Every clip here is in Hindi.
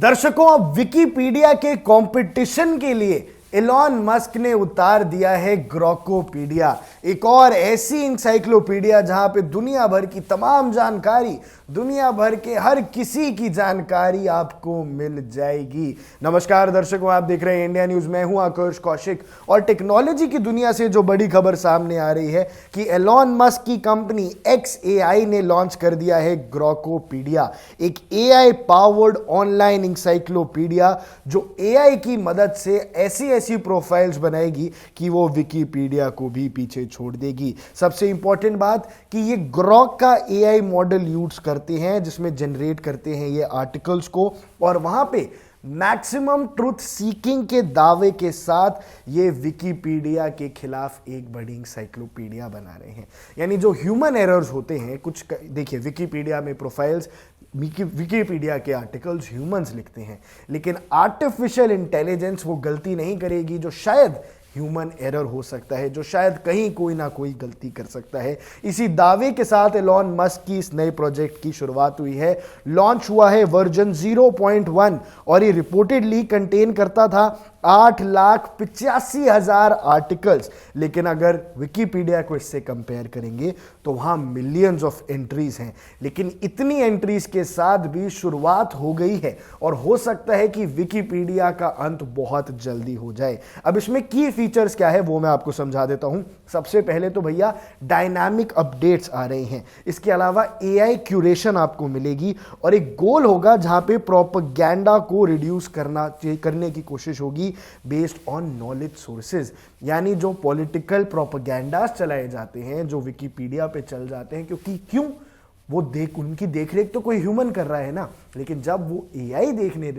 दर्शकों, अब विकिपीडिया के कंपटीशन के लिए एलॉन मस्क ने उतार दिया है ग्रोकोपीडिया, एक और ऐसी इंसाइक्लोपीडिया जहां पे दुनिया भर की तमाम जानकारी, दुनिया भर के हर किसी की जानकारी आपको मिल जाएगी। नमस्कार दर्शकों, आप देख रहे हैं इंडिया न्यूज। मैं हूं आकर्ष कौशिक और टेक्नोलॉजी की दुनिया से जो बड़ी खबर सामने आ रही है कि एलॉन मस्क की कंपनी XAI ने लॉन्च कर दिया है ग्रोकोपीडिया, एक AI पावर्ड ऑनलाइन इंसाइक्लोपीडिया जो AI की मदद से ऐसी प्रोफाइल्स बनाएगी कि वो विकिपीडिया को भी पीछे छोड़ देगी। सबसे इंपॉर्टेंट बात कि ये ग्रॉक का AI मॉडल यूज करते हैं जिसमें जनरेट करते हैं ये आर्टिकल्स को, और वहां पे मैक्सिमम ट्रुथ सीकिंग के दावे के साथ ये विकिपीडिया के खिलाफ एक बड़ी इंसाइक्लोपीडिया बना रहे हैं। यानी जो ह्यूमन एरर्स होते हैं, कुछ देखिए विकिपीडिया में प्रोफाइल्स, विकिपीडिया के आर्टिकल्स ह्यूमंस लिखते हैं, लेकिन आर्टिफिशियल इंटेलिजेंस वो गलती नहीं करेगी जो शायद ह्यूमन एरर हो सकता है, जो शायद कहीं कोई ना कोई गलती कर सकता है। इसी दावे के साथ एलॉन मस्क की इस नए प्रोजेक्ट की शुरुआत हुई है। लॉन्च हुआ है वर्जन 0.1 और ये रिपोर्टेडली कंटेन करता था 8,85,000 आर्टिकल्स, लेकिन अगर विकिपीडिया को इससे कंपेयर करेंगे तो वहां मिलियंस ऑफ एंट्रीज हैं। लेकिन इतनी एंट्रीज के साथ भी शुरुआत हो गई है और हो सकता है कि विकिपीडिया का अंत बहुत जल्दी हो जाए। अब इसमें की फीचर्स क्या है वो मैं आपको समझा देता हूं। सबसे पहले तो भैया डायनामिक अपडेट्स आ रहे हैं, इसके अलावा AI क्यूरेशन आपको मिलेगी और एक गोल होगा जहां पे प्रोपेगेंडा को रिड्यूस करने की कोशिश होगी बेस्ड ऑन नॉलेज सोर्सेज। यानी जो पॉलिटिकल प्रोपेगेंडास चलाए जाते हैं, जो विकिपीडिया पे चल जाते हैं, क्योंकि क्यों वो उनकी देखरेख तो कोई ह्यूमन कर रहा है ना, लेकिन जब वो AI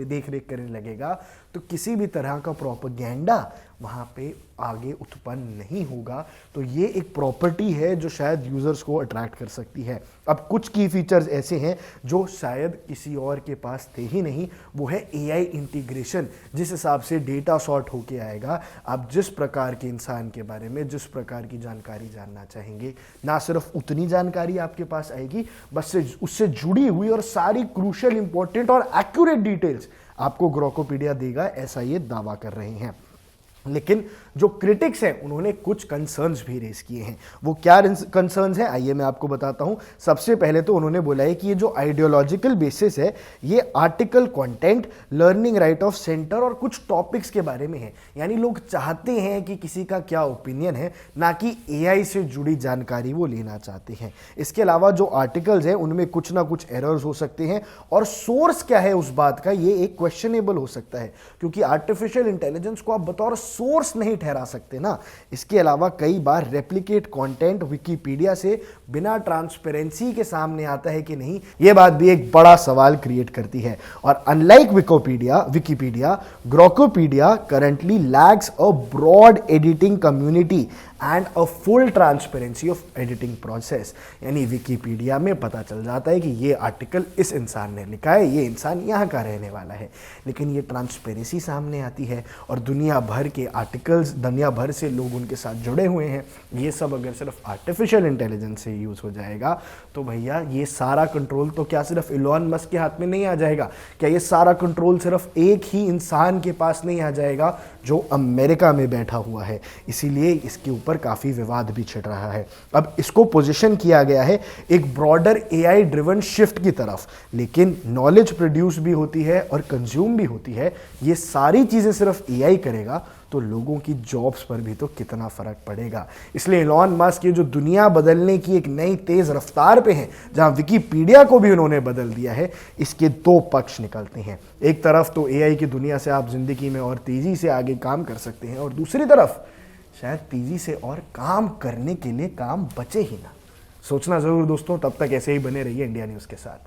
देखरेख करने लगेगा तो किसी भी तरह का प्रोपेगेंडा वहां पे आगे उत्पन्न नहीं होगा। तो ये एक प्रॉपर्टी है जो शायद यूजर्स को अट्रैक्ट कर सकती है। अब कुछ की फीचर्स ऐसे हैं जो शायद किसी और के पास थे ही नहीं, वो है AI इंटीग्रेशन। जिस हिसाब से डेटा सॉर्ट होके आएगा, आप जिस प्रकार के इंसान के बारे में जिस प्रकार की जानकारी जानना चाहेंगे, ना सिर्फ उतनी जानकारी आपके पास आएगी, बस उससे जुड़ी हुई और सारी क्रूशियल, इंपॉर्टेंट और एक्यूरेट डिटेल्स आपको ग्रोकोपीडिया देगा, ऐसा ये दावा कर रहे हैं। लेकिन जो क्रिटिक्स हैं उन्होंने कुछ कंसर्न्स भी रेस किए हैं। वो क्या कंसर्न्स हैं आइए मैं आपको बताता हूं। सबसे पहले तो उन्होंने बोला है कि ये जो आइडियोलॉजिकल बेसिस है ये article content, learning right of centre और कुछ टॉपिक्स के बारे में है। यानी लोग चाहते हैं कि किसी का क्या ओपिनियन है, ना कि AI से जुड़ी जानकारी वो लेना चाहते हैं। इसके अलावा जो आर्टिकल्स हैं उनमें कुछ ना कुछ एरर्स हो सकते हैं और सोर्स क्या है उस बात का, ये एक क्वेश्चनेबल हो सकता है, क्योंकि आर्टिफिशियल इंटेलिजेंस को आप बतौर सोर्स नहीं ठहरा सकते ना। इसके अलावा कई बार रेप्लिकेट कंटेंट विकिपीडिया से बिना ट्रांसपेरेंसी के सामने आता है कि नहीं, यह बात भी एक बड़ा सवाल क्रिएट करती है। और unlike Wikipedia, Grokipedia currently lags a broad editing community and a full transparency of editing process. यानी विकिपीडिया में पता चल जाता है कि ये आर्टिकल इस इंसान ने लिखा है, ये इंसान यहाँ का रहने वाला है, लेकिन ये ट्रांसपेरेंसी सामने आती है और दुनिया भर के आर्टिकल्स, दुनिया भर से लोग उनके साथ जुड़े हुए हैं। ये सब अगर सिर्फ आर्टिफिशियल इंटेलिजेंस से यूज हो जाएगा तो भैया ये सारा कंट्रोल तो क्या सिर्फ एलॉन मस्क के हाथ में नहीं आ जाएगा? क्या ये सारा कंट्रोल सिर्फ एक ही इंसान के पास नहीं आ जाएगा जो अमेरिका में बैठा हुआ है? इसीलिए इसके ऊपर काफी विवाद भी छिड़ रहा है। अब इसको पोजीशन किया गया है एक ब्रॉडर AI ड्रिवन शिफ्ट की तरफ, लेकिन नॉलेज प्रोड्यूस भी होती है और कंज्यूम भी होती है। ये सारी चीजें सिर्फ AI करेगा तो लोगों की जॉब्स पर भी तो कितना फर्क पड़ेगा। इसलिए एलॉन मस्क ये जो दुनिया बदलने की एक नई तेज रफ्तार पे है, जहां विकिपीडिया को भी उन्होंने बदल दिया है, इसके दो पक्ष निकलते हैं। एक तरफ तो AI की दुनिया से आप जिंदगी में और तेजी से आगे काम कर सकते हैं, और दूसरी तरफ शायद तेजी से और काम करने के लिए काम बचे ही ना। सोचना जरूर दोस्तों। तब तक ऐसे ही बने रहिए इंडिया न्यूज के साथ।